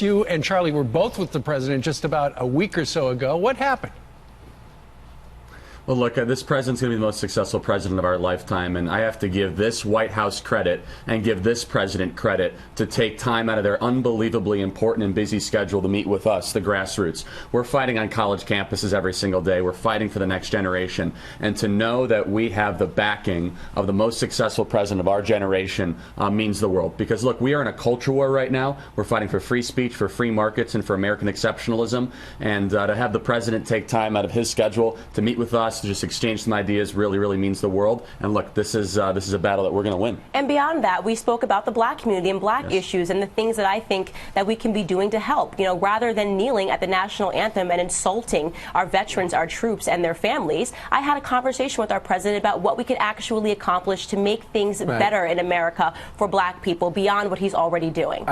you and Charlie were both with the president just about a week or so ago. What happened? Well, look, this president's going to be the most successful president of our lifetime, and I have to give this White House credit and give this president credit to take time out of their unbelievably important and busy schedule to meet with us, the grassroots. We're fighting on college campuses every single day. We're fighting for the next generation. And to know that we have the backing of the most successful president of our generation means the world. Because, look, we are in a culture war right now. We're fighting for free speech, for free markets, and for American exceptionalism. And to have the president take time out of his schedule to meet with us, to just exchange some ideas really means the world. And look, this is a battle that we're going to win. And beyond that, we spoke about the black community and black issues and the things that I think that we can be doing to help. You know, rather than kneeling at the national anthem and insulting our veterans, our troops, and their families, I had a conversation with our president about what we could actually accomplish to make things better in America for black people beyond what he's already doing.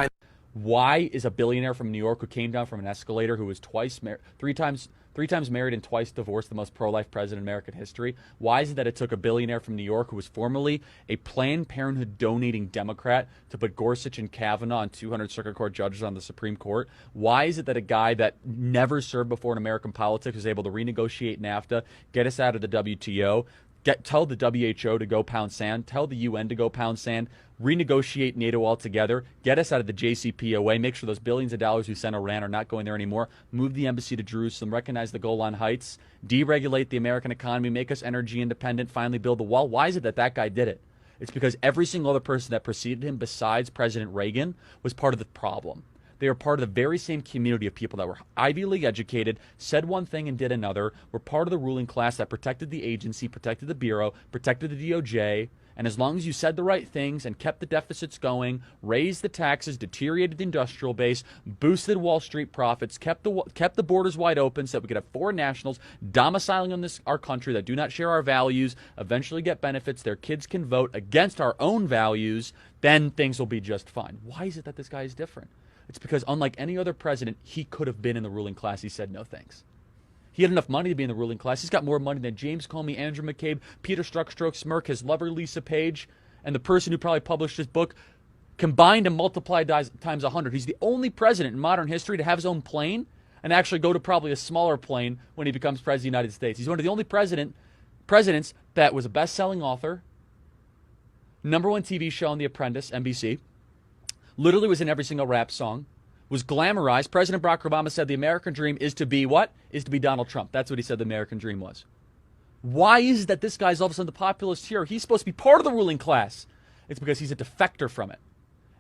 Why is a billionaire from New York who came down from an escalator, who was three times married and twice divorced, the most pro-life president in American history? Why is it that it took a billionaire from New York who was formerly a Planned Parenthood donating Democrat to put Gorsuch and Kavanaugh and 200 Circuit Court judges on the Supreme Court? Why is it that a guy that never served before in American politics was able to renegotiate NAFTA, get us out of the WTO, tell the WHO to go pound sand, tell the UN to go pound sand, renegotiate NATO altogether, get us out of the JCPOA, make sure those billions of dollars we sent Iran are not going there anymore, move the embassy to Jerusalem, recognize the Golan Heights, deregulate the American economy, make us energy independent, finally build the wall? Why is it that that guy did it? It's because every single other person that preceded him besides President Reagan was part of the problem. They are part of the very same community of people that were Ivy League educated, said one thing and did another, were part of the ruling class that protected the agency, protected the Bureau, protected the DOJ. And as long as you said the right things and kept the deficits going, raised the taxes, deteriorated the industrial base, boosted Wall Street profits, kept the borders wide open so that we could have foreign nationals domiciling in our country that do not share our values, eventually get benefits, their kids can vote against our own values, then things will be just fine. Why is it that this guy is different? It's because unlike any other president, he could have been in the ruling class. He said no thanks. He had enough money to be in the ruling class. He's got more money than James Comey, Andrew McCabe, Peter Strzok, Smirk, his lover Lisa Page, and the person who probably published his book combined and multiplied times 100. He's the only president in modern history to have his own plane and actually go to probably a smaller plane when he becomes president of the United States. He's one of the only presidents that was a best-selling author, #1 TV show on The Apprentice, NBC, literally was in every single rap song, was glamorized. President Barack Obama said the American dream is to be what? Is to be Donald Trump. That's what he said the American dream was. Why is it that this guy's all of a sudden the populist hero? He's supposed to be part of the ruling class. It's because he's a defector from it.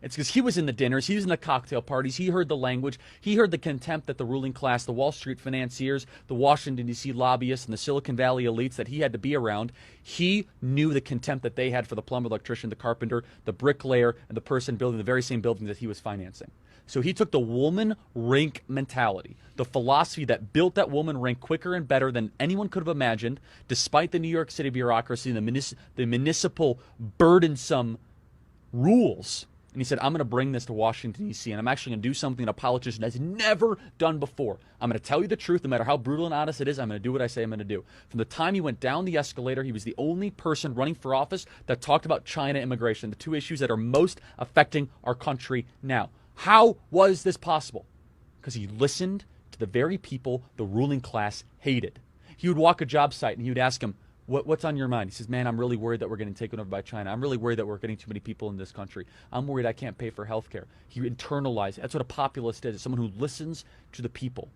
It's because he was in the dinners, he was in the cocktail parties, he heard the language, he heard the contempt that the ruling class, the Wall Street financiers, the Washington, D.C. lobbyists, and the Silicon Valley elites that he had to be around. He knew the contempt that they had for the plumber, electrician, the carpenter, the bricklayer, and the person building the very same building that he was financing. So he took the woman rink mentality, the philosophy that built that woman rink quicker and better than anyone could have imagined, despite the New York City bureaucracy and the municipal burdensome rules. And he said, I'm going to bring this to Washington, D.C., and I'm actually going to do something that a politician has never done before. I'm going to tell you the truth, no matter how brutal and honest it is. I'm going to do what I say I'm going to do. From the time he went down the escalator, he was the only person running for office that talked about China immigration, the two issues that are most affecting our country now. How was this possible? Because he listened to the very people the ruling class hated. He would walk a job site and he would ask them, what's on your mind? He says, man, I'm really worried that we're getting taken over by China. I'm really worried that we're getting too many people in this country. I'm worried I can't pay for health care. He internalized it. That's what a populist is. It's someone who listens to the people.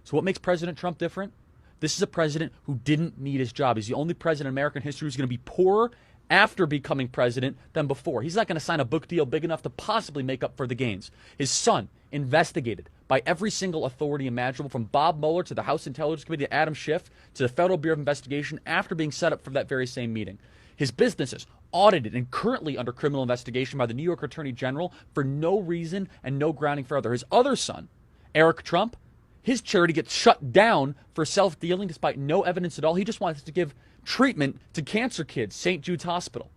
So what makes President Trump different? This is a president who didn't need his job. He's the only president in American history who's going to be poorer after becoming president than before. He's not going to sign a book deal big enough to possibly make up for the gains. His son, investigated by every single authority imaginable, from Bob Mueller to the House Intelligence Committee to Adam Schiff to the Federal Bureau of Investigation, after being set up for that very same meeting. His businesses audited and currently under criminal investigation by the New York Attorney General for no reason and no grounding further. His other son, Eric Trump, his charity gets shut down for self-dealing despite no evidence at all. He just wants to give treatment to cancer kids, St. Jude's Hospital.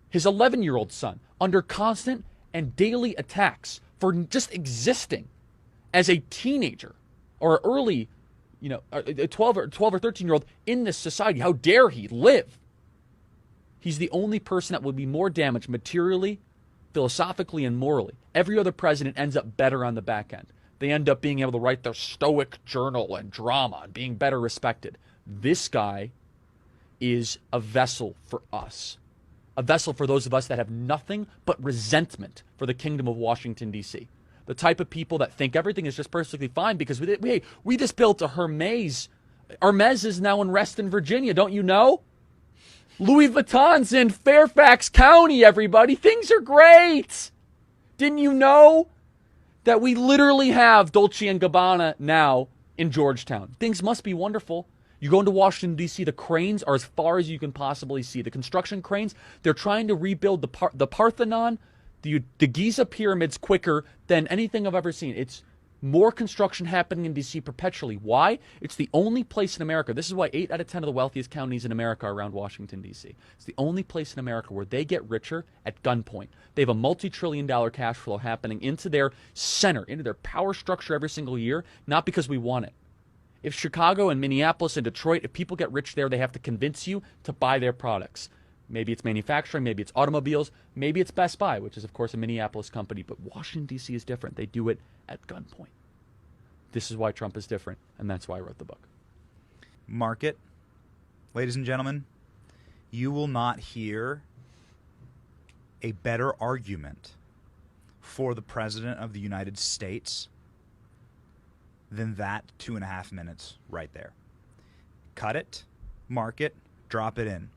His 11-year-old son, under constant and daily attacks for just existing as a teenager or early, a 12 or 13-year-old in this society. How dare he live? He's the only person that would be more damaged materially, philosophically and morally. Every other president ends up better on the back end. They end up being able to write their stoic journal and drama and being better respected. This guy is a vessel for us. A vessel for those of us that have nothing but resentment for the kingdom of Washington, D.C. The type of people that think everything is just perfectly fine because we just built a Hermes. Hermes is now in Reston, Virginia. Don't you know? Louis Vuitton's in Fairfax County, everybody. Things are great. Didn't you know that we literally have Dolce & Gabbana now in Georgetown? Things must be wonderful. You go into Washington, D.C., the cranes are as far as you can possibly see. The construction cranes, they're trying to rebuild the Parthenon, the Giza pyramids quicker than anything I've ever seen. It's more construction happening in D.C. perpetually. Why? It's the only place in America. This is why 8 out of 10 of the wealthiest counties in America are around Washington, D.C. It's the only place in America where they get richer at gunpoint. They have a multi-trillion-dollar cash flow happening into their center, into their power structure every single year, not because we want it. If Chicago and Minneapolis and Detroit, if people get rich there, they have to convince you to buy their products. Maybe it's manufacturing, maybe it's automobiles, maybe it's Best Buy, which is, of course, a Minneapolis company. But Washington, D.C. is different. They do it at gunpoint. This is why Trump is different, and that's why I wrote the book. Market, ladies and gentlemen, you will not hear a better argument for the President of the United States than that 2.5 minutes right there. Cut it, mark it, drop it in.